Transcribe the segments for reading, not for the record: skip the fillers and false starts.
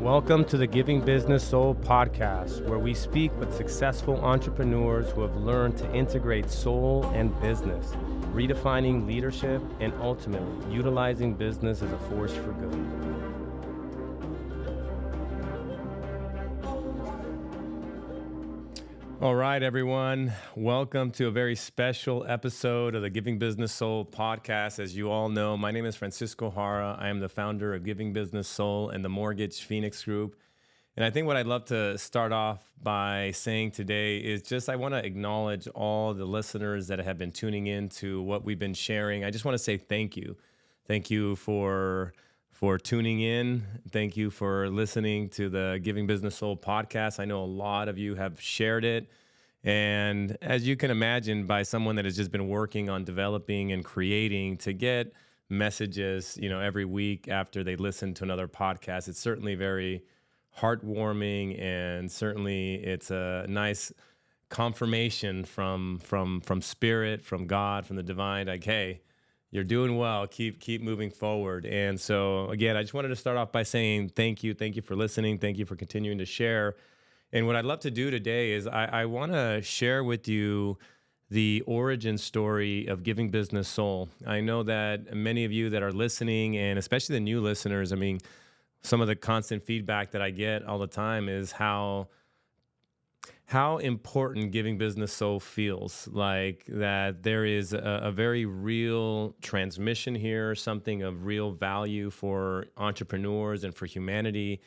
Welcome to the Giving Business Soul podcast, where we speak with successful entrepreneurs who have learned to integrate soul and business, redefining leadership and ultimately utilizing business as a force for good. All right, everyone. Welcome to a very special episode of the Giving Business Soul podcast. As you all know, my name is Francisco Jara. I am the founder of Giving Business Soul and the Mortgage Phoenix Group. And I think what I'd love to start off by saying today is just I want to acknowledge all the listeners that have been tuning in to what we've been sharing. I just want to say thank you. Thank you for tuning in. Thank you for listening to the Giving Business Soul podcast. I know a lot of you have shared it. And as you can imagine, by someone that has just been working on developing and creating to get messages, every week after they listen to another podcast, it's certainly very heartwarming, and certainly it's a nice confirmation from spirit, from God, from the divine, like, hey, you're doing well. Keep moving forward. And so, again, I just wanted to start off by saying thank you. Thank you for listening. Thank you for continuing to share. And what I'd love to do today is I want to share with you the origin story of Giving Business Soul. I know that many of you that are listening, and especially the new listeners, some of the constant feedback that I get all the time is how important Giving Business Soul feels, like that there is a very real transmission here, something of real value for entrepreneurs and for humanity,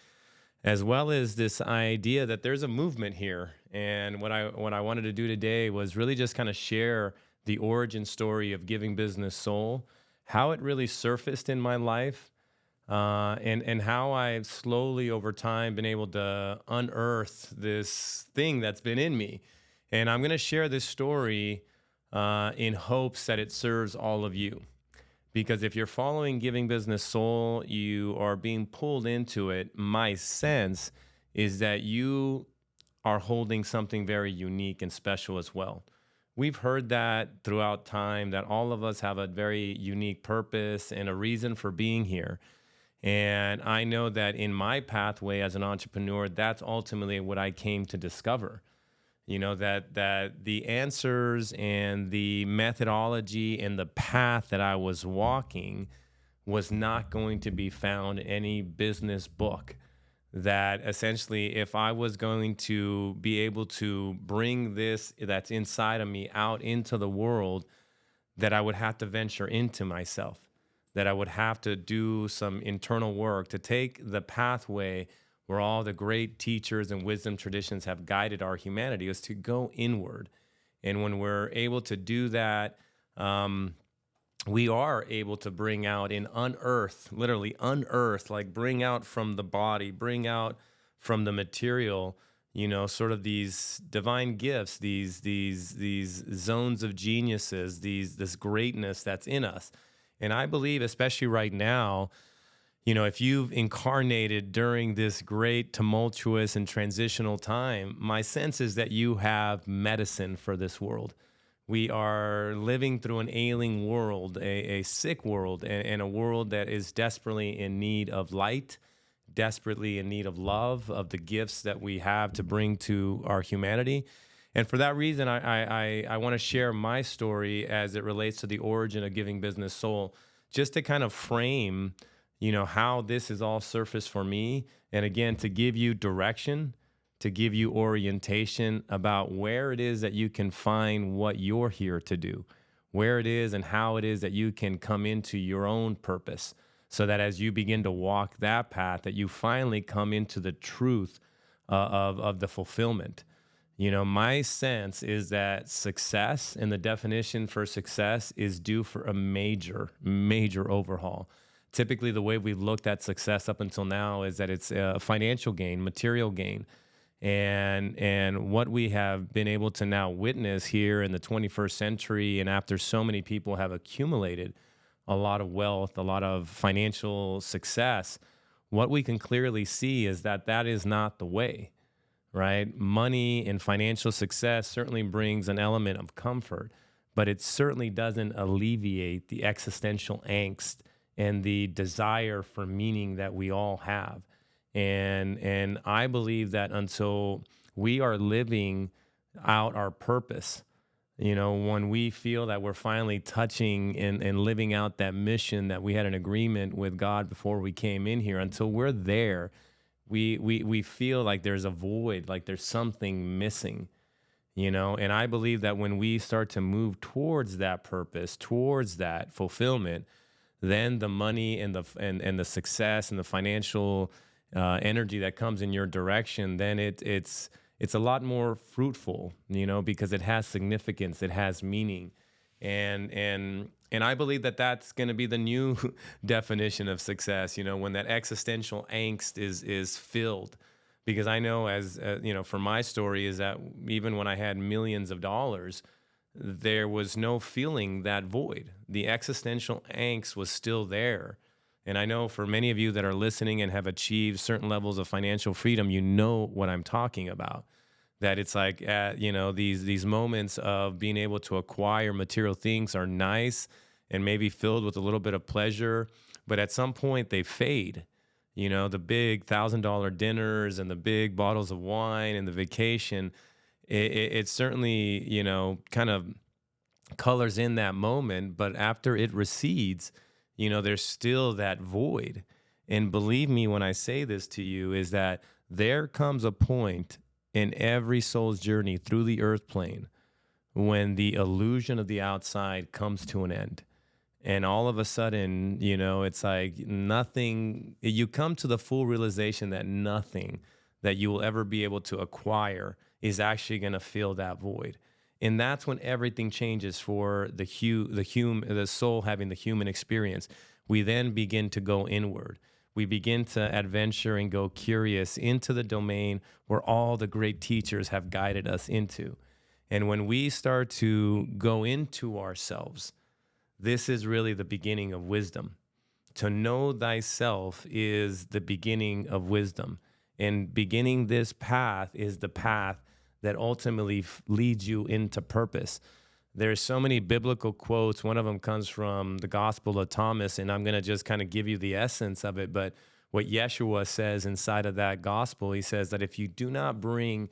as well as this idea that there's a movement here. And what I wanted to do today was really just kind of share the origin story of Giving Business Soul, how it really surfaced in my life, and how I've slowly over time been able to unearth this thing that's been in me. And I'm going to share this story in hopes that it serves all of you. Because if you're following Giving Business Soul, you are being pulled into it. My sense is that you are holding something very unique and special as well. We've heard that throughout time, that all of us have a very unique purpose and a reason for being here. And I know that in my pathway as an entrepreneur, that's ultimately what I came to discover. That the answers and the methodology and the path that I was walking was not going to be found in any business book. That essentially, if I was going to be able to bring this that's inside of me out into the world, that I would have to venture into myself. That I would have to do some internal work to take the pathway where all the great teachers and wisdom traditions have guided our humanity, is to go inward. And when we're able to do that, we are able to bring out and unearth, literally unearth, like bring out from the body, bring out from the material, sort of these divine gifts, these zones of geniuses, this greatness that's in us. And I believe, especially right now, if you've incarnated during this great tumultuous and transitional time, my sense is that you have medicine for this world. We are living through an ailing world, a sick world, and a world that is desperately in need of light, desperately in need of love, of the gifts that we have to bring to our humanity. And for that reason, I want to share my story as it relates to the origin of Giving Business Soul, just to kind of frame, how this is all surfaced for me. And again, to give you direction, to give you orientation about where it is that you can find what you're here to do, where it is and how it is that you can come into your own purpose, so that as you begin to walk that path, that you finally come into the truth of the fulfillment. My sense is that success, and the definition for success, is due for a major, major overhaul. Typically, the way we've looked at success up until now is that it's a financial gain, material gain. And what we have been able to now witness here in the 21st century, and after so many people have accumulated a lot of wealth, a lot of financial success, what we can clearly see is that that is not the way. Right? Money and financial success certainly brings an element of comfort, but it certainly doesn't alleviate the existential angst and the desire for meaning that we all have. And I believe that until we are living out our purpose, when we feel that we're finally touching and living out that mission that we had an agreement with God before we came in here, until we're there, we feel like there's a void, like there's something missing. And I believe that when we start to move towards that purpose, towards that fulfillment, then the money and the success and the financial energy that comes in your direction, then it's a lot more fruitful, because it has significance, it has meaning. And I believe that that's going to be the new definition of success, when that existential angst is filled. Because I know, as for my story, is that even when I had millions of dollars, there was no feeling that void. The existential angst was still there. And I know for many of you that are listening and have achieved certain levels of financial freedom, you know what I'm talking about. That it's like, these moments of being able to acquire material things are nice and maybe filled with a little bit of pleasure, but at some point they fade. The big $1,000 dinners and the big bottles of wine and the vacation, it certainly, kind of colors in that moment, but after it recedes, there's still that void. And believe me when I say this to you, is that there comes a point in every soul's journey through the earth plane when the illusion of the outside comes to an end. And all of a sudden, it's like nothing, you come to the full realization that nothing that you will ever be able to acquire is actually going to fill that void. And that's when everything changes for the soul having the human experience. We then begin to go inward. We begin to adventure and go curious into the domain where all the great teachers have guided us into. And when we start to go into ourselves, this is really the beginning of wisdom. To know thyself is the beginning of wisdom. And beginning this path is the path that ultimately leads you into purpose. There's so many biblical quotes. One of them comes from the Gospel of Thomas, and I'm going to just kind of give you the essence of it. But what Yeshua says inside of that gospel, he says that if you do not bring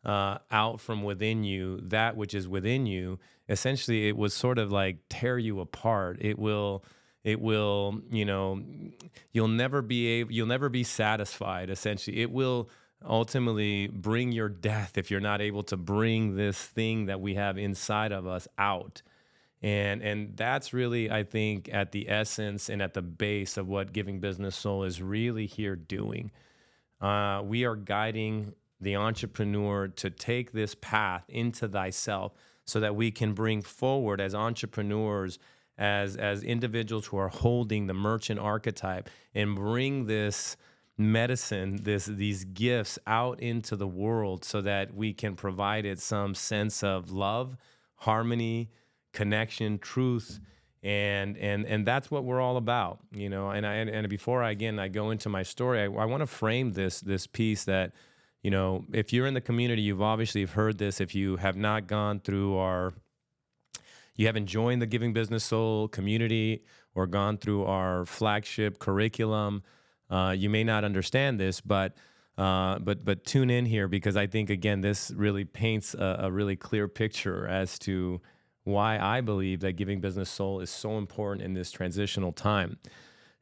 out from within you that which is within you, essentially it will sort of like tear you apart. It will, you'll never be satisfied. Essentially, it will ultimately bring your death if you're not able to bring this thing that we have inside of us out. And that's really, I think, at the essence and at the base of what Giving Business Soul is really here doing. We are guiding the entrepreneur to take this path into thyself so that we can bring forward as entrepreneurs, as individuals who are holding the merchant archetype, and bring this medicine, these gifts out into the world so that we can provide it some sense of love, harmony, connection, truth, and that's what we're all about, And before I go into my story, I want to frame this piece that, if you're in the community, you've obviously heard this. If you have not gone through you haven't joined the Giving Business Soul community or gone through our flagship curriculum, you may not understand this, but tune in here, because I think, again, this really paints a really clear picture as to why I believe that Giving Business Soul is so important in this transitional time.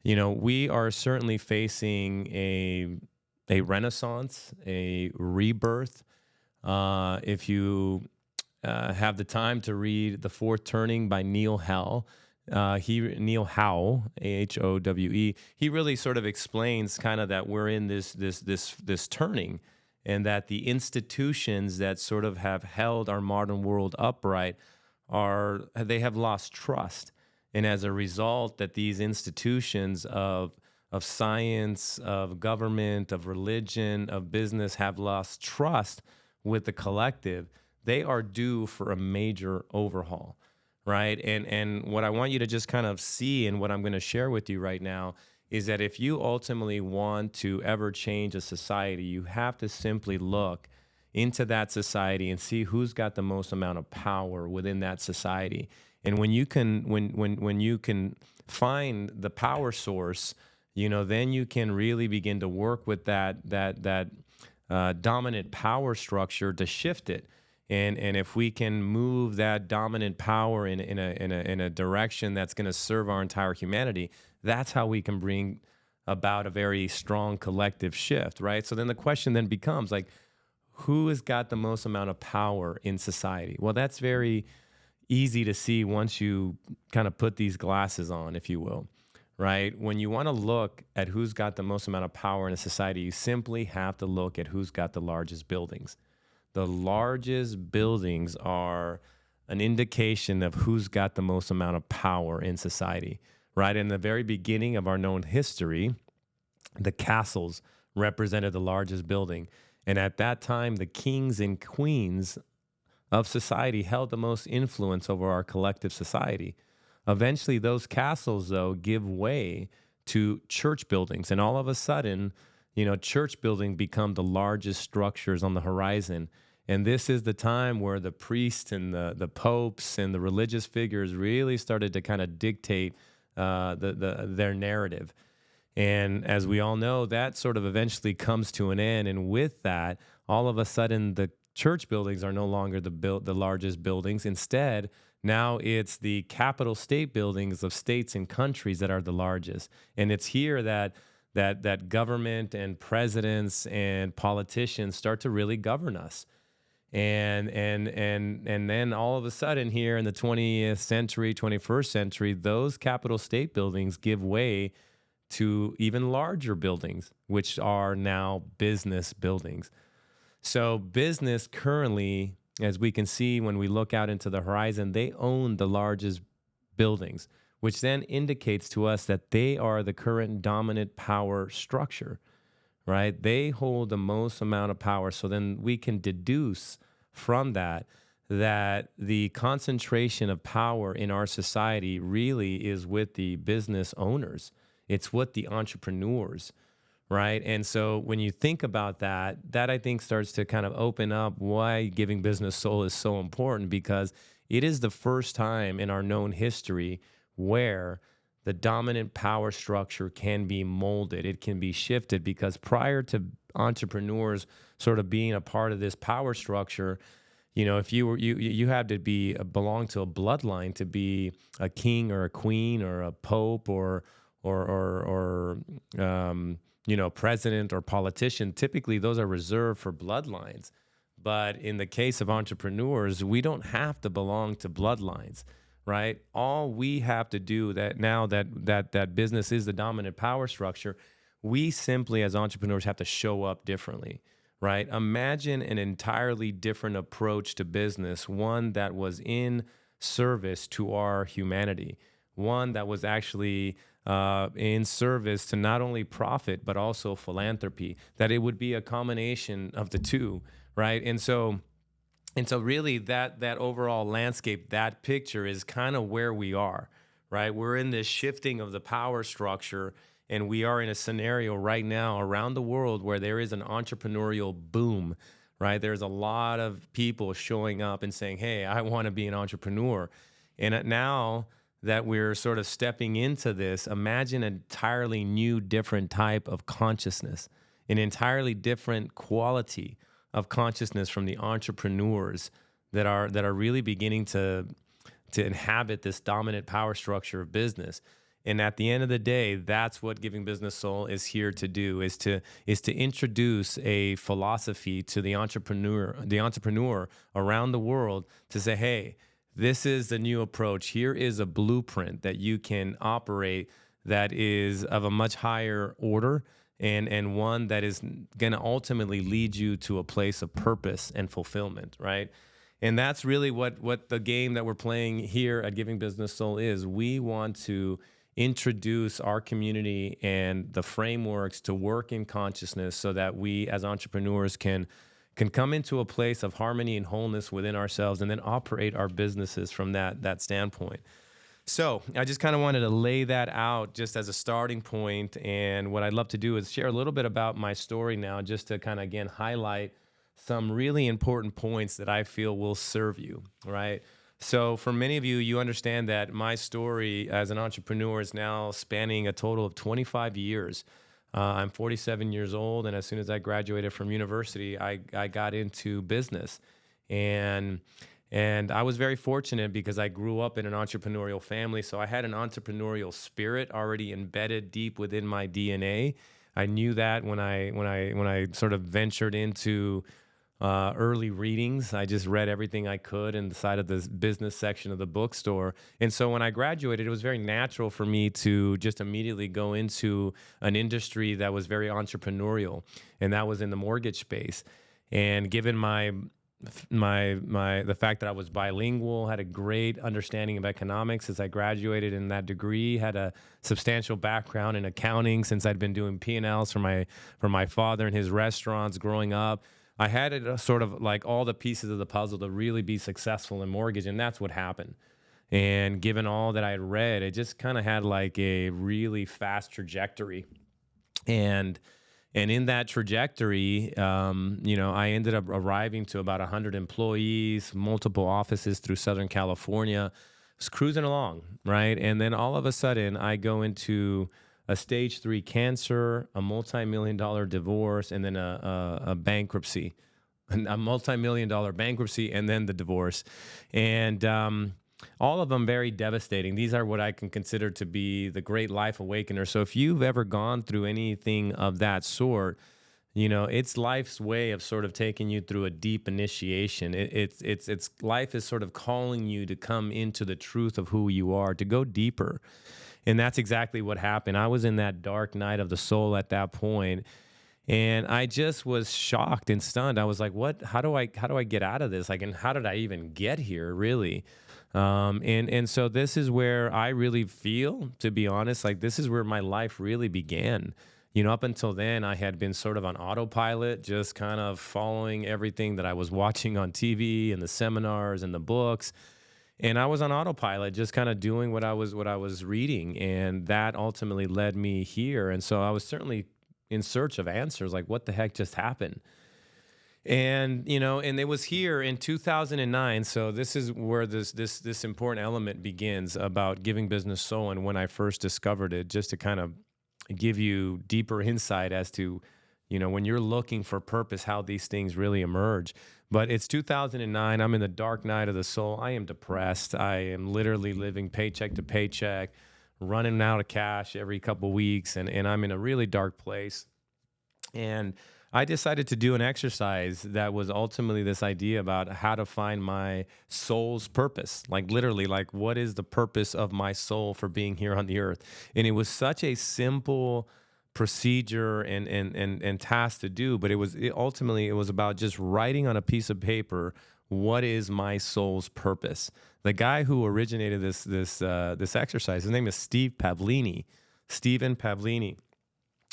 We are certainly facing a renaissance, a rebirth. If you have the time to read The Fourth Turning by Neil Howe, Neil Howe, Howe, he really sort of explains kind of that we're in this turning, and that the institutions that sort of have held our modern world upright they have lost trust. And as a result, that these institutions of science, of government, of religion, of business have lost trust with the collective. They are due for a major overhaul, right? And what I want you to just kind of see, and what I'm going to share with you right now, is that if you ultimately want to ever change a society, you have to simply look into that society and see who's got the most amount of power within that society. And when you can find the power source, then you can really begin to work with that dominant power structure to shift it. And if we can move that dominant power in a direction that's going to serve our entire humanity, that's how we can bring about a very strong collective shift, right? So then the question then becomes like, who has got the most amount of power in society? Well, that's very easy to see once you kind of put these glasses on, if you will, right? When you want to look at who's got the most amount of power in a society, you simply have to look at who's got the largest buildings. The largest buildings are an indication of who's got the most amount of power in society, right? In the very beginning of our known history, the castles represented the largest building. And at that time, the kings and queens of society held the most influence over our collective society. Eventually, those castles, though, give way to church buildings. And all of a sudden, church buildings become the largest structures on the horizon. And this is the time where the priests and the popes and the religious figures really started to kind of dictate their narrative. And as we all know, that sort of eventually comes to an end. And with that, all of a sudden, the church buildings are no longer the largest buildings. Instead, now it's the capital state buildings of states and countries that are the largest. And it's here that government and presidents and politicians start to really govern us. And then all of a sudden here in the 20th century, 21st century, those capital state buildings give way to even larger buildings, which are now business buildings. So business currently, as we can see when we look out into the horizon, they own the largest buildings, which then indicates to us that they are the current dominant power structure, right? They hold the most amount of power. So then we can deduce from that the concentration of power in our society really is with the business owners. It's with the entrepreneurs, right? And so when you think about that I think starts to kind of open up why Giving Business Soul is so important, because it is the first time in our known history where the dominant power structure can be molded. It can be shifted, because prior to entrepreneurs sort of being a part of this power structure, if you had to belong to a bloodline to be a king or a queen or a pope or president or politician. Typically, those are reserved for bloodlines. But in the case of entrepreneurs, we don't have to belong to bloodlines, right? All we have to do that business is the dominant power structure, we simply as entrepreneurs have to show up differently, right? Imagine an entirely different approach to business, one that was in service to our humanity, one that was actually in service to not only profit, but also philanthropy, that it would be a combination of the two, right? And so really that overall landscape, that picture is kind of where we are, right? We're in this shifting of the power structure, and we are in a scenario right now around the world where there is an entrepreneurial boom, right? There's a lot of people showing up and saying, hey, I want to be an entrepreneur. And now that we're sort of stepping into this, imagine an entirely new, different type of consciousness, an entirely different quality of consciousness from the entrepreneurs that are really beginning to inhabit this dominant power structure of business. And at the end of the day, that's what Giving Business Soul is here to do, is to introduce a philosophy to the entrepreneur around the world to say, hey, this is the new approach. Here is a blueprint that you can operate that is of a much higher order and one that is going to ultimately lead you to a place of purpose and fulfillment, right? And that's really what the game that we're playing here at Giving Business Soul is. We want to introduce our community and the frameworks to work in consciousness so that we as entrepreneurs can come into a place of harmony and wholeness within ourselves and then operate our businesses from that standpoint. So I just kind of wanted to lay that out just as a starting point. And what I'd love to do is share a little bit about my story now, just to kind of, again, highlight some really important points that I feel will serve you, right? So for many of you, you understand that my story as an entrepreneur is now spanning a total of 25 years. I'm 47 years old, and as soon as I graduated from university, I got into business, and and I was very fortunate because I grew up in an entrepreneurial family, so I had an entrepreneurial spirit already embedded deep within my DNA. I knew that when I sort of ventured into early readings. I just read everything I could inside of the business section of the bookstore. And so when I graduated, it was very natural for me to just immediately go into an industry that was very entrepreneurial, and that was in the mortgage space. And given my the fact that I was bilingual, had a great understanding of economics as I graduated in that degree, had a substantial background in accounting since I'd been doing P&Ls for my father and his restaurants growing up. I had it sort of like all the pieces of the puzzle to really be successful in mortgage, and that's what happened. And given all that I'd read, it just kind of had like a really fast trajectory. And in that trajectory, I ended up arriving to about 100 employees, multiple offices through Southern California. Was cruising along, right? And then all of a sudden, I go into a stage 3 cancer, a multi-million dollar divorce, and then a bankruptcy, a multi-million dollar bankruptcy, and then the divorce. And all of them very devastating. These are what I can consider to be the great life awakeners. So if you've ever gone through anything of that sort, it's life's way of sort of taking you through a deep initiation. It's life is sort of calling you to come into the truth of who you are, to go deeper. And that's exactly what happened. I was in that dark night of the soul at that point, and I just was shocked and stunned. I was like, "What? How do I get out of this? Like, and how did I even get here? Really?" And so this is where I really feel, to be honest, like this is where my life really began. Up until then, I had been sort of on autopilot, just kind of following everything that I was watching on TV and the seminars and the books. And I was on autopilot, just kind of doing what I was reading, and that ultimately led me here. And so I was certainly in search of answers, like what the heck just happened. And it was here in 2009. So this is where this important element begins about giving business soul, and when I first discovered it, just to kind of give you deeper insight as to when you're looking for purpose, how these things really emerge. But it's 2009. I'm in the dark night of the soul. I am depressed. I am literally living paycheck to paycheck, running out of cash every couple weeks, and I'm in a really dark place. And I decided to do an exercise that was ultimately this idea about how to find my soul's purpose. Like literally, like what is the purpose of my soul for being here on the earth? And it was such a simple procedure and task to do, but ultimately it was about just writing on a piece of paper, what is my soul's purpose? The guy who originated this exercise, his name is Stephen Pavlini.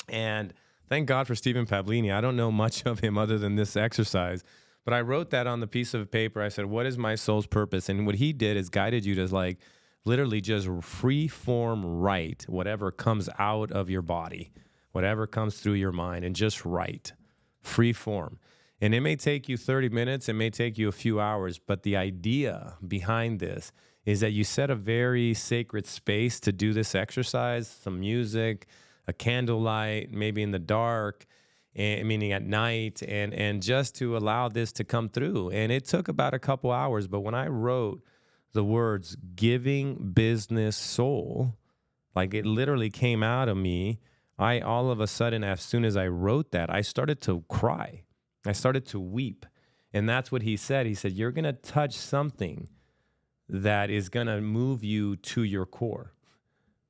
And thank God for Stephen Pavlini. I don't know much of him other than this exercise, but I wrote that on the piece of paper. I said, what is my soul's purpose? And what he did is guided you to like literally just free form write whatever comes out of your body, whatever comes through your mind, and just write free form. And it may take you 30 minutes, it may take you a few hours, but the idea behind this is that you set a very sacred space to do this exercise, some music, a candlelight, maybe in the dark, meaning at night, and just to allow this to come through. And it took about a couple hours, but when I wrote the words giving business soul, like it literally came out of me, I all of a sudden, as soon as I wrote that, I started to cry. I started to weep. And that's what he said. He said, you're going to touch something that is going to move you to your core.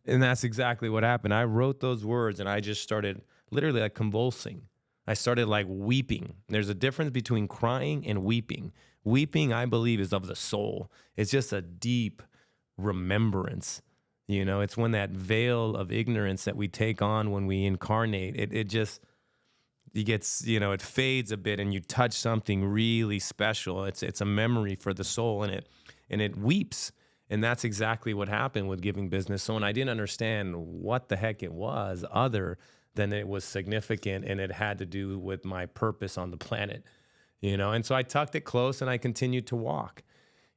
And that's exactly what happened. I wrote those words and I just started literally like convulsing. I started like weeping. There's a difference between crying and weeping. Weeping, I believe, is of the soul. It's just a deep remembrance. It's when that veil of ignorance that we take on when we incarnate, it gets, it fades a bit and you touch something really special. It's a memory for the soul, and it weeps. And that's exactly what happened with giving business. So when I didn't understand what the heck it was other than it was significant and it had to do with my purpose on the planet, and so I tucked it close and I continued to walk.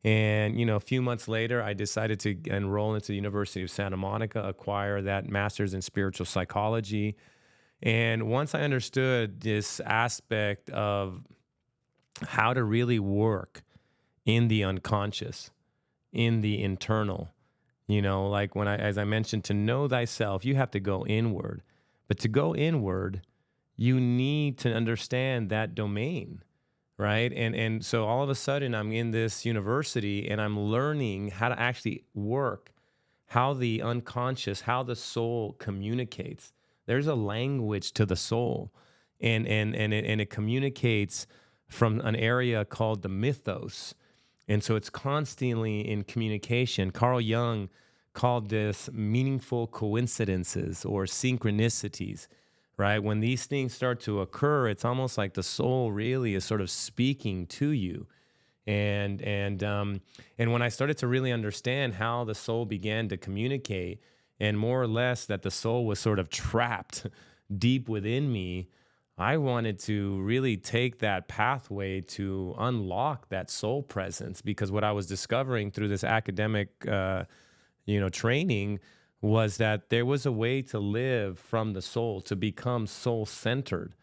And, a few months later, I decided to enroll into the University of Santa Monica, acquire that master's in spiritual psychology. And once I understood this aspect of how to really work in the unconscious, in the internal, like as I mentioned, to know thyself, you have to go inward. But to go inward, you need to understand that domain, right? And so all of a sudden I'm in this university and I'm learning how to actually work, how the unconscious, how the soul communicates. There's a language to the soul, and it communicates from an area called the mythos. And so it's constantly in communication. Carl Jung called this meaningful coincidences or synchronicities, right? When these things start to occur, it's almost like the soul really is sort of speaking to you. And when I started to really understand how the soul began to communicate, and more or less that the soul was sort of trapped deep within me, I wanted to really take that pathway to unlock that soul presence, because what I was discovering through this academic, training was that there was a way to live from the soul, to become soul centered.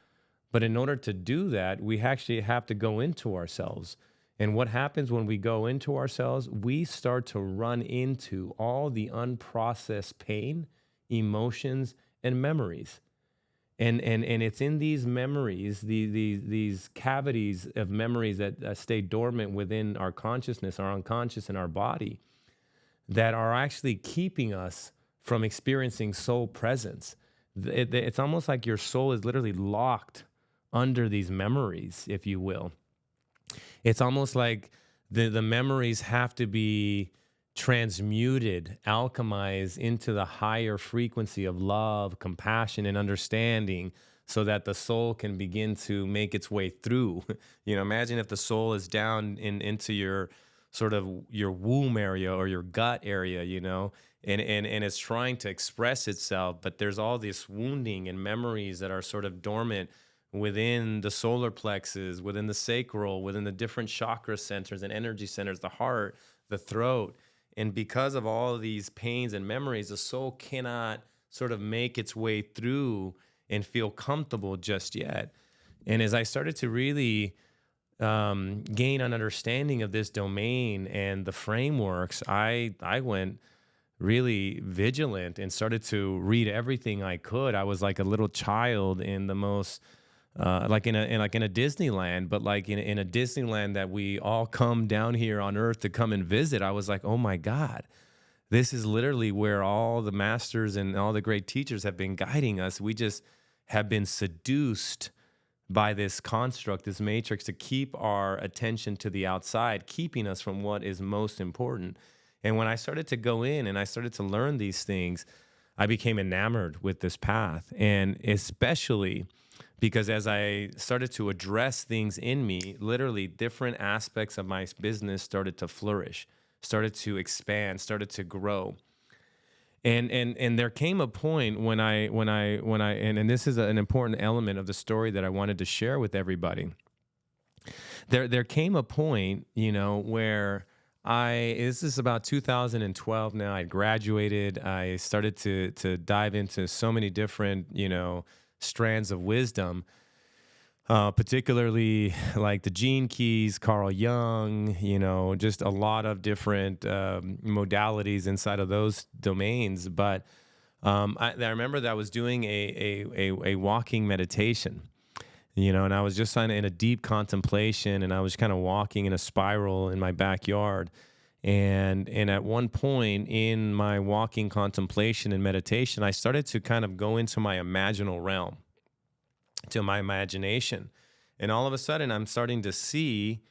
But in order to do that, we actually have to go into ourselves. And what happens when we go into ourselves? We start to run into all the unprocessed pain, emotions, and memories. And it's in these memories, these cavities of memories that stay dormant within our consciousness, our unconscious, and our body, that are actually keeping us from experiencing soul presence. It's almost like your soul is literally locked under these memories, if you will. It's almost like the memories have to be transmuted, alchemized into the higher frequency of love, compassion, and understanding, so that the soul can begin to make its way through. Imagine if the soul is down into your sort of your womb area or your gut area, and it's trying to express itself, but there's all this wounding and memories that are sort of dormant within the solar plexus, within the sacral, within the different chakra centers and energy centers, the heart, the throat. And because of all of these pains and memories, the soul cannot sort of make its way through and feel comfortable just yet. And as I started to really gain an understanding of this domain and the frameworks, I went really vigilant and started to read everything I could. I was like a little child in the most like in a Disneyland, but like in a Disneyland that we all come down here on Earth to come and visit. I was like, oh my God, this is literally where all the masters and all the great teachers have been guiding us. We just have been seduced by this construct, this matrix, to keep our attention to the outside, keeping us from what is most important. And when I started to go in and I started to learn these things, I became enamored with this path. And especially because as I started to address things in me, literally different aspects of my business started to flourish, started to expand, started to grow. And there came a point when and this is an important element of the story that I wanted to share with everybody. There came a point, where this is about 2012 now. I graduated. I started to dive into so many different, strands of wisdom, particularly like the Gene Keys, Carl Jung, just a lot of different modalities inside of those domains. But I remember that I was doing a walking meditation, and I was just in a deep contemplation, and I was kind of walking in a spiral in my backyard. And at one point in my walking contemplation and meditation, I started to kind of go into my imaginal realm, to my imagination. And all of a sudden, I'm starting to see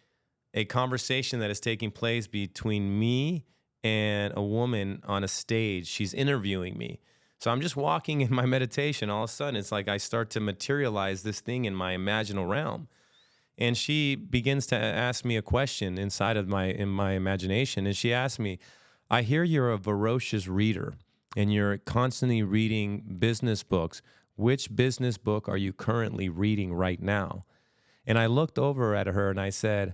a conversation that is taking place between me and a woman on a stage. She's interviewing me. So I'm just walking in my meditation. All of a sudden, it's like I start to materialize this thing in my imaginal realm. And she begins to ask me a question inside of my imagination. And she asked me, I hear you're a voracious reader and you're constantly reading business books. Which business book are you currently reading right now? And I looked over at her and I said,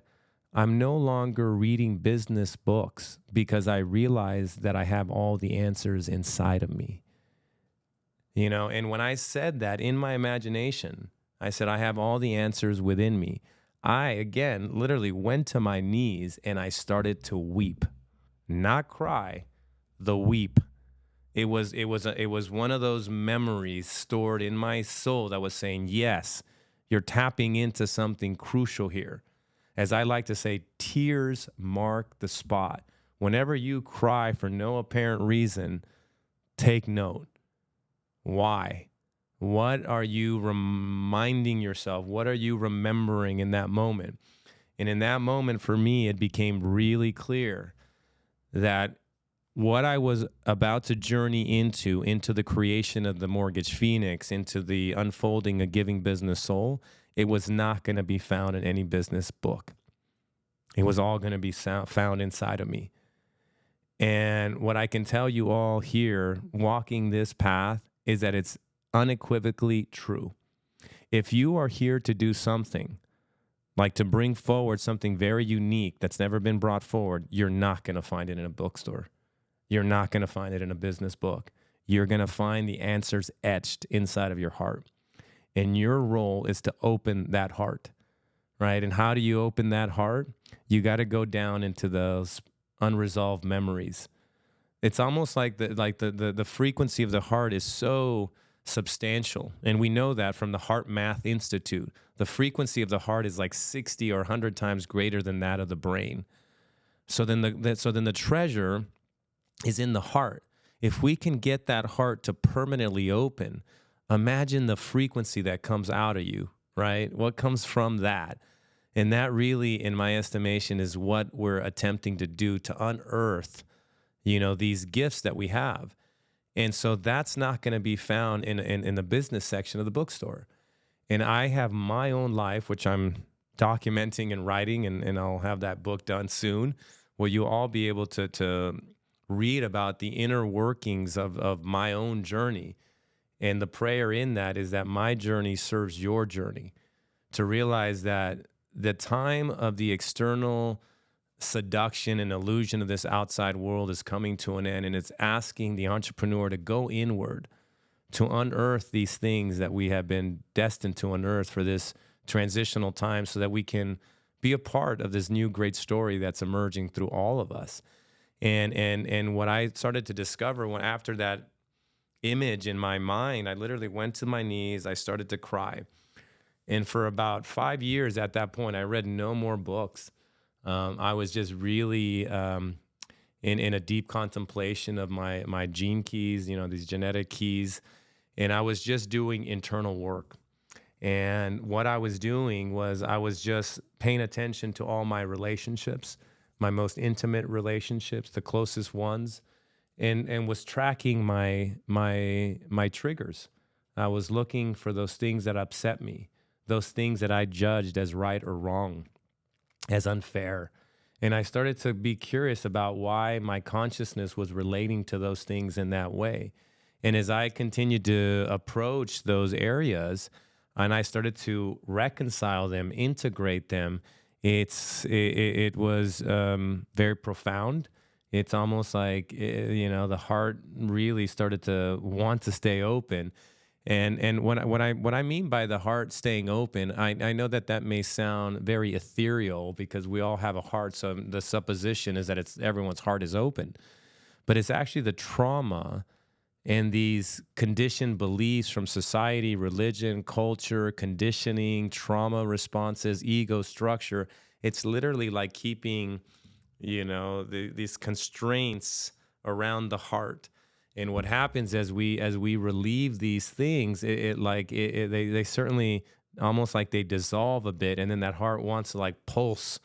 I'm no longer reading business books because I realize that I have all the answers inside of me. And when I said that in my imagination, I said, I have all the answers within me. I, again, literally went to my knees and I started to weep, not cry, the weep. It was one of those memories stored in my soul that was saying, yes, you're tapping into something crucial here. As I like to say, tears mark the spot. Whenever you cry for no apparent reason, take note. Why? What are you reminding yourself? What are you remembering in that moment? And in that moment, for me, it became really clear that what I was about to journey into the creation of the Mortgage Phoenix, into the unfolding of Giving Business Soul, it was not going to be found in any business book. It was all going to be found inside of me. And what I can tell you all here, walking this path, is that it's unequivocally true. If you are here to do something, like to bring forward something very unique that's never been brought forward, you're not going to find it in a bookstore. You're not going to find it in a business book. You're going to find the answers etched inside of your heart. And your role is to open that heart, right? And how do you open that heart? You got to go down into those unresolved memories. It's almost like the frequency of the heart is so substantial. And we know that from the Heart Math Institute. The frequency of the heart is like 60 or 100 times greater than that of the brain. So then the treasure is in the heart. If we can get that heart to permanently open, imagine the frequency that comes out of you, right? What comes from that? And that really, in my estimation, is what we're attempting to do to unearth, these gifts that we have. And so that's not going to be found in the business section of the bookstore. And I have my own life, which I'm documenting and writing, and I'll have that book done soon, where you'll all be able to read about the inner workings of my own journey. And the prayer in that is that my journey serves your journey, to realize that the time of the external seduction and illusion of this outside world is coming to an end, and it's asking the entrepreneur to go inward, to unearth these things that we have been destined to unearth for this transitional time, so that we can be a part of this new great story that's emerging through all of us. And what I started to discover after that image in my mind, I literally went to my knees, I started to cry. And for about 5 years at that point, I read no more books. I was just really in a deep contemplation of my gene keys, these genetic keys. And I was just doing internal work. And what I was doing was I was just paying attention to all my relationships, my most intimate relationships, the closest ones, and was tracking my triggers. I was looking for those things that upset me, those things that I judged as right or wrong, as unfair. And I started to be curious about why my consciousness was relating to those things in that way. And as I continued to approach those areas and I started to reconcile them, integrate them, it was very profound. It's almost like, the heart really started to want to stay open. And what I mean by the heart staying open, I know that may sound very ethereal because we all have a heart. So the supposition is that everyone's heart is open, but it's actually the trauma and these conditioned beliefs from society, religion, culture, conditioning, trauma responses, ego structure. It's literally like keeping, these constraints around the heart. And what happens as we relieve these things, they certainly almost like they dissolve a bit, and then that heart wants to like pulse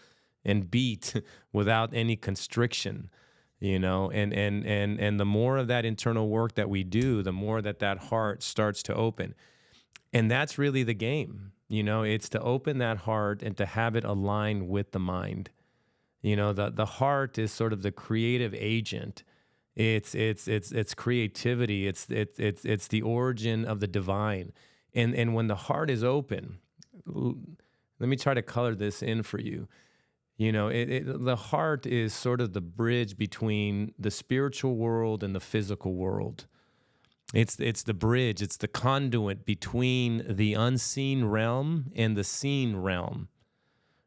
and beat without any constriction, and the more of that internal work that we do, the more that heart starts to open. And that's really the game. It's to open that heart and to have it align with the mind. The heart is sort of the creative agent. It's creativity. It's the origin of the divine. And when the heart is open, let me try to color this in for you. The heart is sort of the bridge between the spiritual world and the physical world. It's the bridge, it's the conduit between the unseen realm and the seen realm,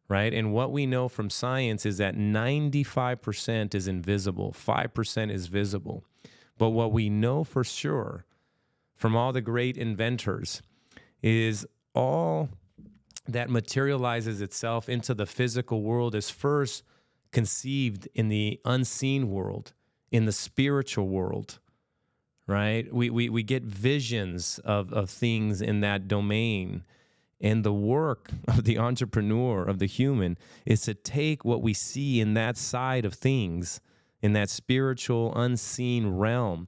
right? And what we know from science is that 95% is invisible, 5% is visible. But what we know for sure from all the great inventors is all that materializes itself into the physical world is first conceived in the unseen world, in the spiritual world, right? We get visions of things in that domain. And the work of the entrepreneur, of the human, is to take what we see in that side of things, in that spiritual, unseen realm,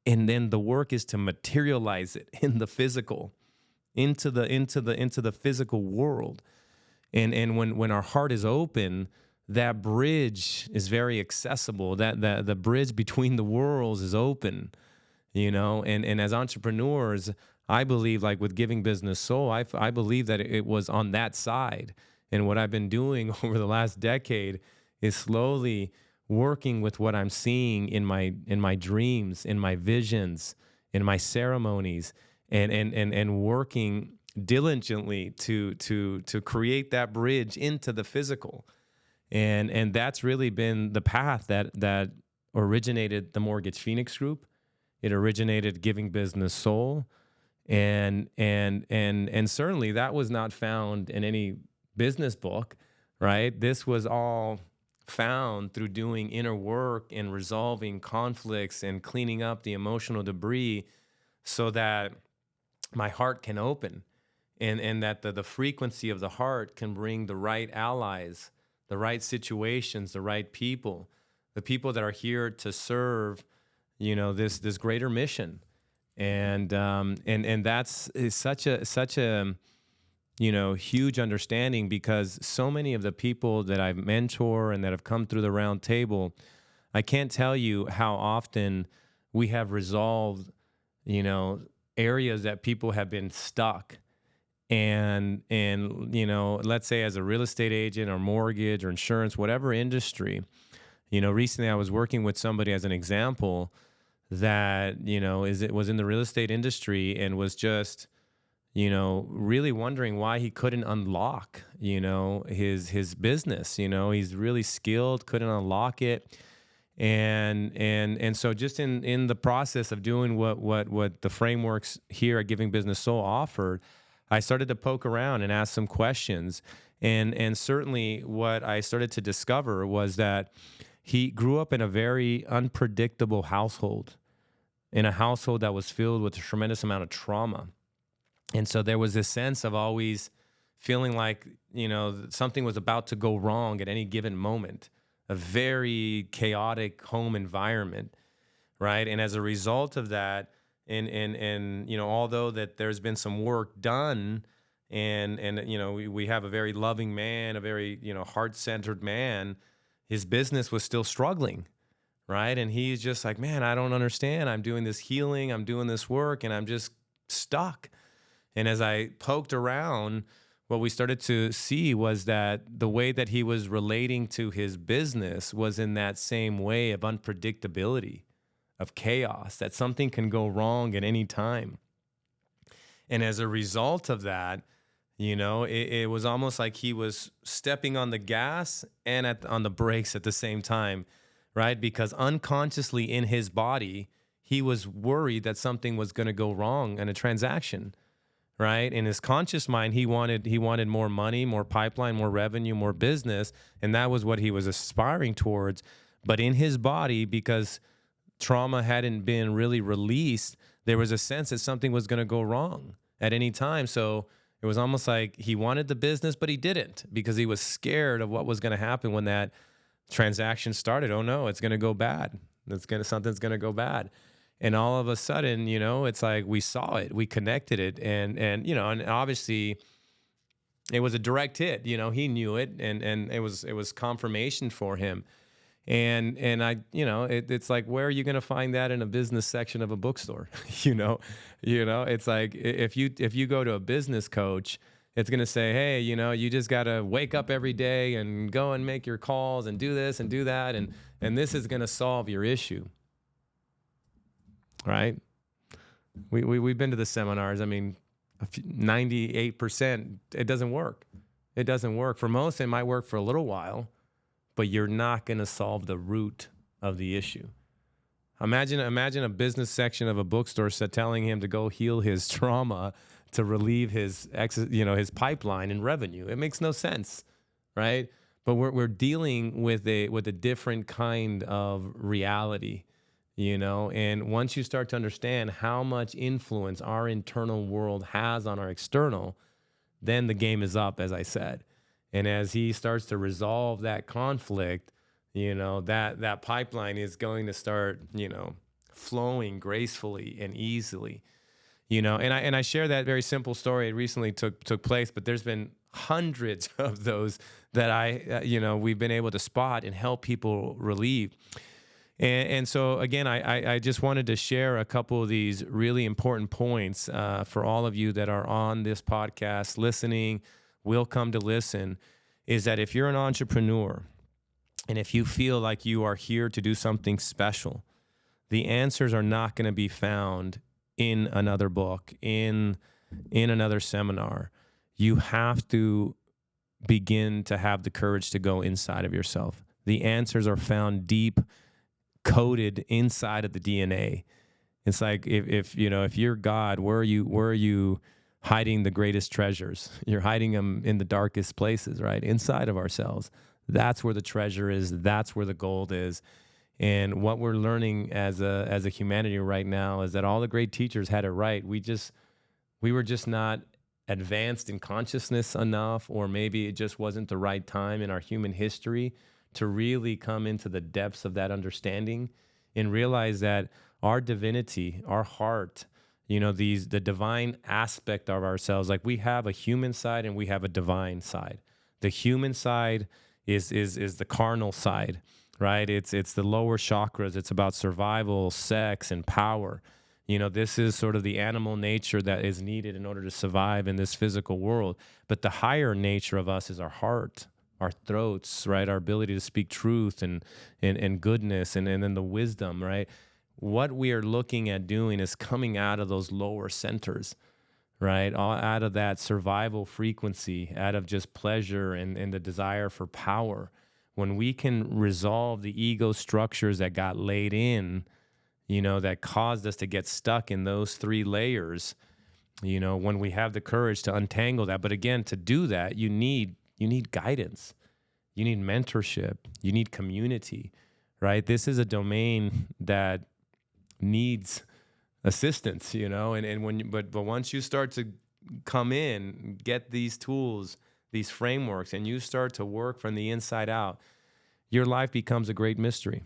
and then the work is to materialize it in the physical, into the physical world. And when our heart is open, that bridge is very accessible. That the bridge between the worlds is open, and as entrepreneurs, I believe, like with Giving Business Soul, I believe that it was on that side. And what I've been doing over the last decade is slowly working with what I'm seeing in my dreams, in my visions, in my ceremonies, and working diligently to create that bridge into the physical. And that's really been the path that originated the Mortgage Phoenix Group. It originated Giving Business Soul. And certainly that was not found in any business book, right? This was all found through doing inner work and resolving conflicts and cleaning up the emotional debris so that my heart can open and that the frequency of the heart can bring the right allies, the right situations, the right people, the people that are here to serve, this greater mission. And that's is such a huge understanding, because so many of the people that I've mentored and that have come through the round table, I can't tell you how often we have resolved, areas that people have been stuck. And let's say as a real estate agent or mortgage or insurance, whatever industry, recently I was working with somebody as an example that, was in the real estate industry and was just, really wondering why he couldn't unlock, his business. He's really skilled, couldn't unlock it. And so just in the process of doing what the frameworks here at Giving Business Soul offered, I started to poke around and ask some questions. And certainly what I started to discover was that he grew up in a very unpredictable household, in a household that was filled with a tremendous amount of trauma. And so there was this sense of always feeling like, something was about to go wrong at any given moment, a very chaotic home environment, right? And as a result of that, and although that there's been some work done, and we have a very loving man, a very, heart-centered man, his business was still struggling, right? And he's just like, man, I don't understand. I'm doing this healing, I'm doing this work, and I'm just stuck. And as I poked around, what we started to see was that the way that he was relating to his business was in that same way of unpredictability, of chaos, that something can go wrong at any time. And as a result of that, it was almost like he was stepping on the gas and on the brakes at the same time, right? Because unconsciously in his body, he was worried that something was going to go wrong in a transaction, right? In his conscious mind, he wanted more money, more pipeline, more revenue, more business, and that was what he was aspiring towards. But in his body, because trauma hadn't been really released, there was a sense that something was going to go wrong at any time. So it was almost like he wanted the business, but he didn't, because he was scared of what was going to happen when that transaction started. Oh no, it's going to go bad. Something's going to go bad. And all of a sudden, it's like we saw it, we connected it, and obviously it was a direct hit. He knew it, and it was confirmation for him. And I, it's like, where are you going to find that in a business section of a bookstore? It's like if you go to a business coach It's going to say, hey, you just got to wake up every day and go and make your calls and do this and do that. And this is going to solve your issue, right? We've been to the seminars. I mean, 98%, it doesn't work. It doesn't work. For most, it might work for a little while, but you're not going to solve the root of the issue. Imagine a business section of a bookstore telling him to go heal his trauma to relieve his pipeline and revenue. It makes no sense, right? But we're dealing with a different kind of reality, and once you start to understand how much influence our internal world has on our external, then the game is up, as I said. And as he starts to resolve that conflict, that pipeline is going to start, flowing gracefully and easily, and I share that very simple story. It recently took place, but there's been hundreds of those that we've been able to spot and help people relieve. And so again, I just wanted to share a couple of these really important points for all of you that are on this podcast listening, will come to listen, is that if you're an entrepreneur and if you feel like you are here to do something special, the answers are not going to be found in another book, in another seminar. You have to begin to have the courage to go inside of yourself. The answers are found deep, coded inside of the DNA. It's like if you're God, where are you hiding the greatest treasures? You're hiding them in the darkest places, right? Inside of ourselves. That's where the treasure is. That's where the gold is. And what we're learning as a humanity right now is that all the great teachers had it right. We were just not advanced in consciousness enough, or maybe it just wasn't the right time in our human history to really come into the depths of that understanding and realize that our divinity, our heart, the divine aspect of ourselves, like we have a human side and we have a divine side. The human side is the carnal side, right? It's the lower chakras. It's about survival, sex, and power. This is sort of the animal nature that is needed in order to survive in this physical world. But the higher nature of us is our heart, our throats, right? Our ability to speak truth and goodness and then the wisdom, right? What we are looking at doing is coming out of those lower centers, right? All out of that survival frequency, out of just pleasure and the desire for power. When we can resolve the ego structures that got laid in, that caused us to get stuck in those three layers, when we have the courage to untangle that. But again, to do that, you need guidance. You need mentorship. You need community, right? This is a domain that needs assistance, but once you start to come in, get these tools, these frameworks, and you start to work from the inside out, your life becomes a great mystery.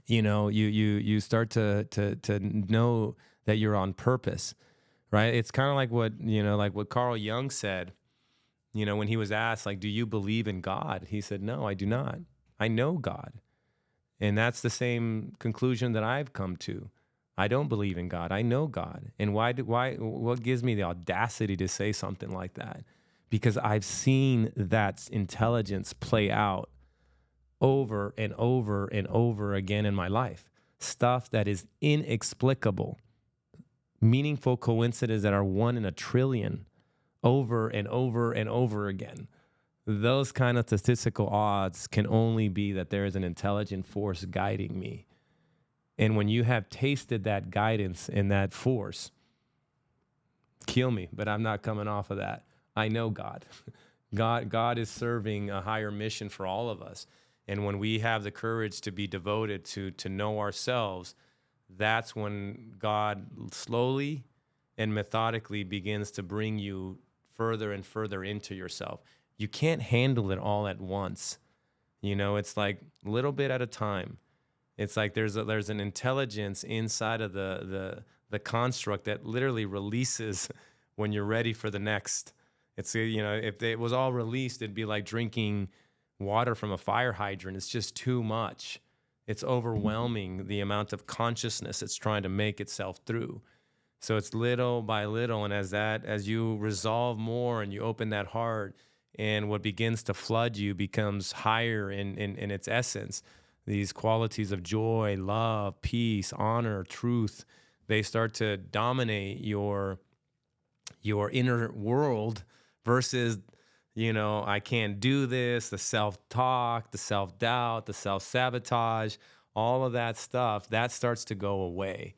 You start to know that you're on purpose, right? It's kind of like what Carl Jung said, when he was asked, like, do you believe in God? He said, no, I do not. I know God. And that's the same conclusion that I've come to. I don't believe in God. I know God. And what gives me the audacity to say something like that? Because I've seen that intelligence play out over and over and over again in my life. Stuff that is inexplicable. Meaningful coincidences that are 1 in a trillion, over and over and over again. Those kind of statistical odds can only be that there is an intelligent force guiding me. And when you have tasted that guidance and that force, kill me, but I'm not coming off of that. I know God. God is serving a higher mission for all of us. And when we have the courage to be devoted to know ourselves, that's when God slowly and methodically begins to bring you further and further into yourself. You can't handle it all at once. It's like a little bit at a time. It's like there's an intelligence inside of the construct that literally releases when you're ready for the next. It's, if it was all released, it'd be like drinking water from a fire hydrant. It's just too much. It's overwhelming, the amount of consciousness it's trying to make itself through. So it's little by little. And as you resolve more and you open that heart, and what begins to flood you becomes higher in its essence. These qualities of joy, love, peace, honor, truth, they start to dominate your inner world versus, I can't do this, the self-talk, the self-doubt, the self-sabotage, all of that stuff, that starts to go away,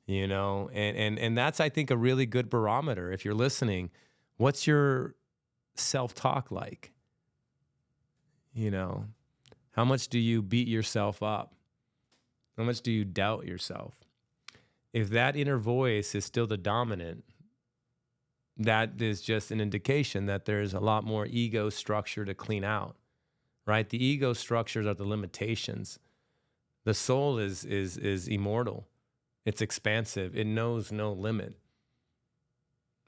and that's, I think, a really good barometer. If you're listening, what's your self-talk like? How much do you beat yourself up? How much do you doubt yourself? If that inner voice is still the dominant, that is just an indication that there's a lot more ego structure to clean out, right? The ego structures are the limitations. The soul is immortal. It's expansive. It knows no limit.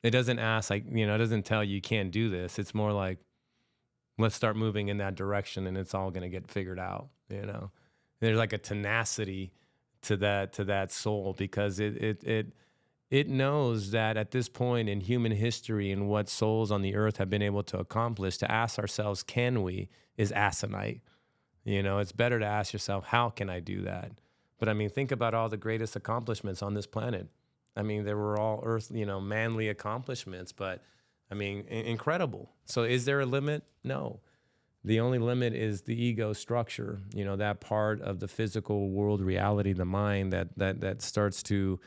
It doesn't ask, like, it doesn't tell you can't do this. It's more like, let's start moving in that direction and it's all going to get figured out. There's like a tenacity to that soul, because it knows that at this point in human history and what souls on the earth have been able to accomplish, to ask ourselves, can we, is asinine. It's better to ask yourself, how can I do that? But I mean, think about all the greatest accomplishments on this planet. I mean, they were all earth, manly accomplishments, but I mean, incredible. So is there a limit? No. The only limit is the ego structure, that part of the physical world reality, the mind that starts to,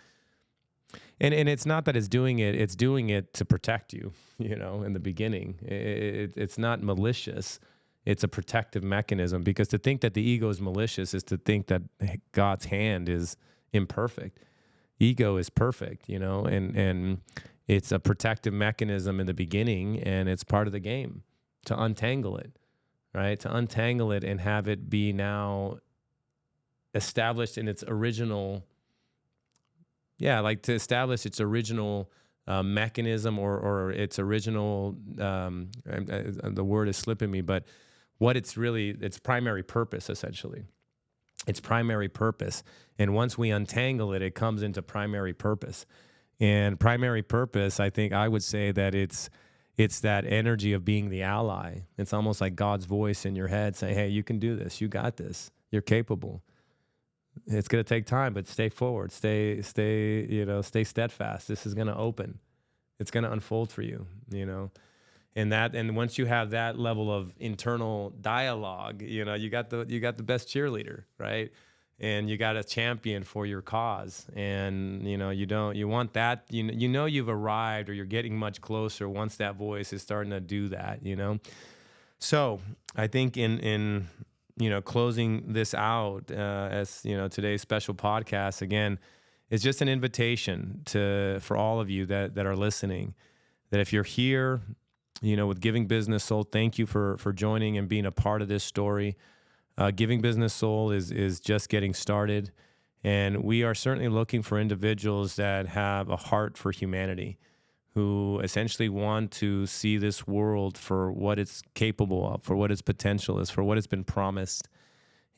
and it's not that it's doing it to protect you, in the beginning. It's not malicious. It's a protective mechanism, because to think that the ego is malicious is to think that God's hand is imperfect. Ego is perfect, and it's a protective mechanism in the beginning, and it's part of the game to untangle it, right? To untangle it and have it be now established in its original, to establish its original mechanism or its original, the word is slipping me, but what its primary purpose, essentially. Its primary purpose. And once we untangle it, it comes into primary purpose. And primary purpose, I think I would say that it's that energy of being the ally. It's almost like God's voice in your head saying, hey, you can do this. You got this. You're capable. It's going to take time, but stay forward. Stay steadfast. This is going to open. It's going to unfold for you, And once you have that level of internal dialogue, you got the best cheerleader, right? And you got a champion for your cause. And you want that, you've arrived, or you're getting much closer once that voice is starting to do that, So I think in closing this out, as today's special podcast, again, is just an invitation for all of you that are listening, that if you're here, with Giving Business Soul, thank you for joining and being a part of this story. Giving Business Soul is just getting started, and we are certainly looking for individuals that have a heart for humanity, who essentially want to see this world for what it's capable of, for what its potential is, for what it's been promised.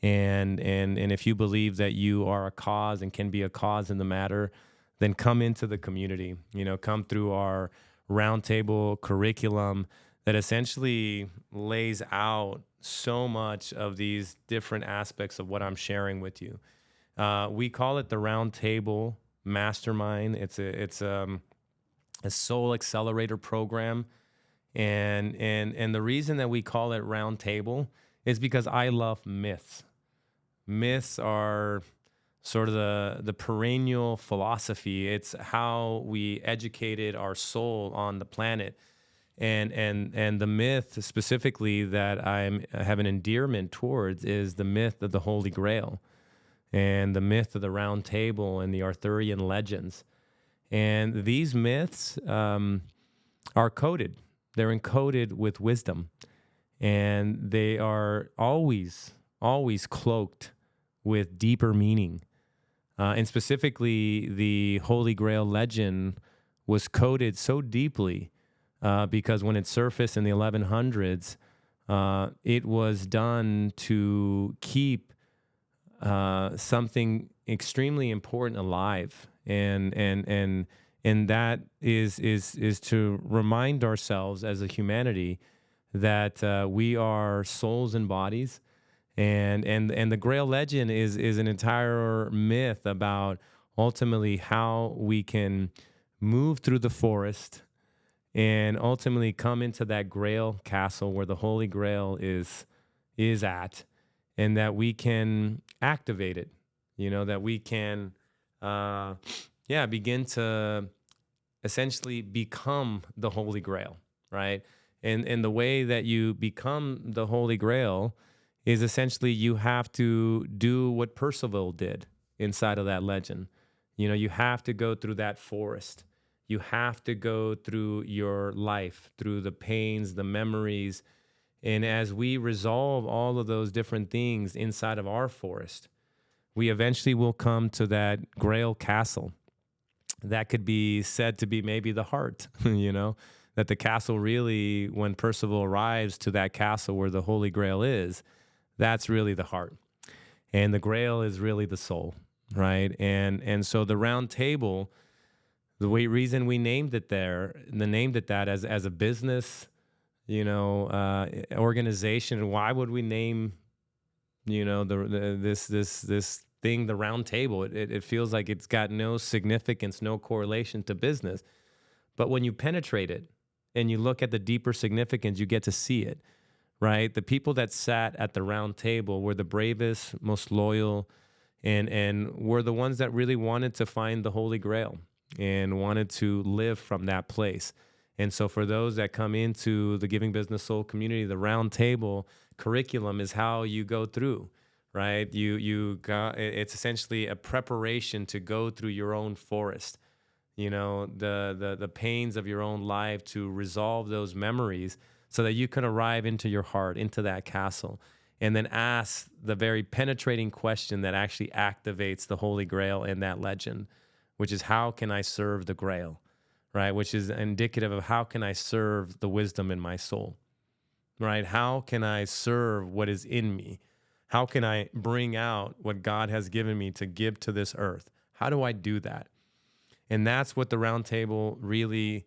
And if you believe that you are a cause and can be a cause in the matter, then come into the community, come through our roundtable curriculum that essentially lays out so much of these different aspects of what I'm sharing with you. We call it the Roundtable Mastermind. It's a soul accelerator program. And the reason that we call it Roundtable is because I love myths. Myths are sort of the perennial philosophy. It's how we educated our soul on the planet. And the myth specifically that I have an endearment towards is the myth of the Holy Grail, and the myth of the Round Table, and the Arthurian legends. And these myths are coded. They're encoded with wisdom, and they are always cloaked with deeper meaning. And specifically, the Holy Grail legend was coded so deeply because when it surfaced in the 1100s, it was done to keep something extremely important alive, and And that is to remind ourselves as a humanity that we are souls and bodies. And the Grail legend is an entire myth about ultimately how we can move through the forest and ultimately come into that Grail castle where the Holy Grail is at, and that we can activate it. That we can, begin to essentially become the Holy Grail, right? And the way that you become the Holy Grail is essentially you have to do what Percival did inside of that legend. You have to go through that forest. You have to go through your life, through the pains, the memories. And as we resolve all of those different things inside of our forest, we eventually will come to that Grail castle. That could be said to be maybe the heart, that the castle really, when Percival arrives to that castle where the Holy Grail is, that's really the heart. And the Grail is really the soul, right? And so the round table, reason we named it that as a business, organization. Why would we name, this thing the round table? It feels like it's got no significance, no correlation to business. But when you penetrate it and you look at the deeper significance, you get to see it, right? The people that sat at the round table were the bravest, most loyal, and were the ones that really wanted to find the Holy Grail and wanted to live from that place. And so for those that come into the Giving Business Soul community, the round table curriculum is how you go through, right? It's essentially a preparation to go through your own forest, the pains of your own life, to resolve those memories so that you can arrive into your heart, into that castle, and then ask the very penetrating question that actually activates the Holy Grail in that legend, which is, how can I serve the Grail? Right, which is indicative of how can I serve the wisdom in my soul, right? How can I serve what is in me? How can I bring out what God has given me to give to this earth? How do I do that? And that's what the round table really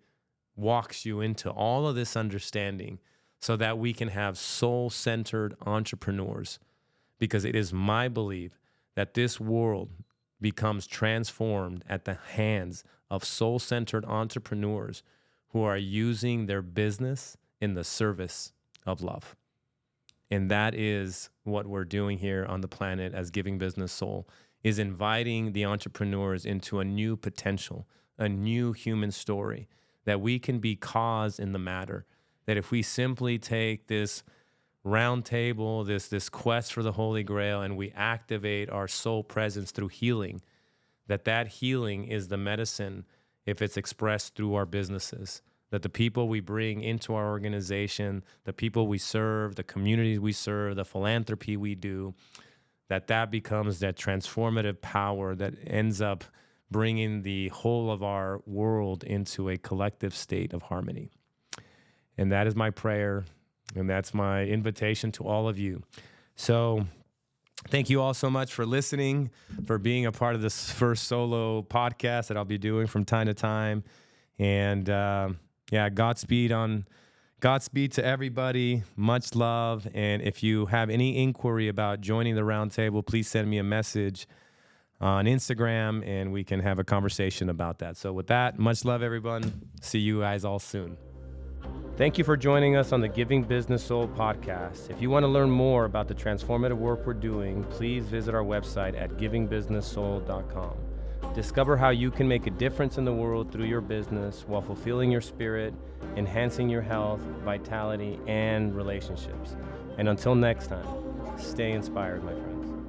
walks you into, all of this understanding, so that we can have soul-centered entrepreneurs. Because it is my belief that this world becomes transformed at the hands of soul-centered entrepreneurs who are using their business in the service of love. And that is what we're doing here on the planet as Giving Business Soul, is inviting the entrepreneurs into a new potential, a new human story, that we can be cause in the matter. That if we simply take this round table, this quest for the Holy Grail, and we activate our soul presence through healing, that healing is the medicine if it's expressed through our businesses. That the people we bring into our organization, the people we serve, the communities we serve, the philanthropy we do, that becomes that transformative power that ends up bringing the whole of our world into a collective state of harmony. And that is my prayer, and that's my invitation to all of you. So thank you all so much for listening, for being a part of this first solo podcast that I'll be doing from time to time. And Godspeed to everybody. Much love. And if you have any inquiry about joining the round table, please send me a message on Instagram and we can have a conversation about that. So with that, much love, everyone. See you guys all soon. Thank you for joining us on the Giving Business Soul podcast. If you want to learn more about the transformative work we're doing, please visit our website at givingbusinesssoul.com. Discover how you can make a difference in the world through your business while fulfilling your spirit, enhancing your health, vitality, and relationships. And until next time, stay inspired, my friends.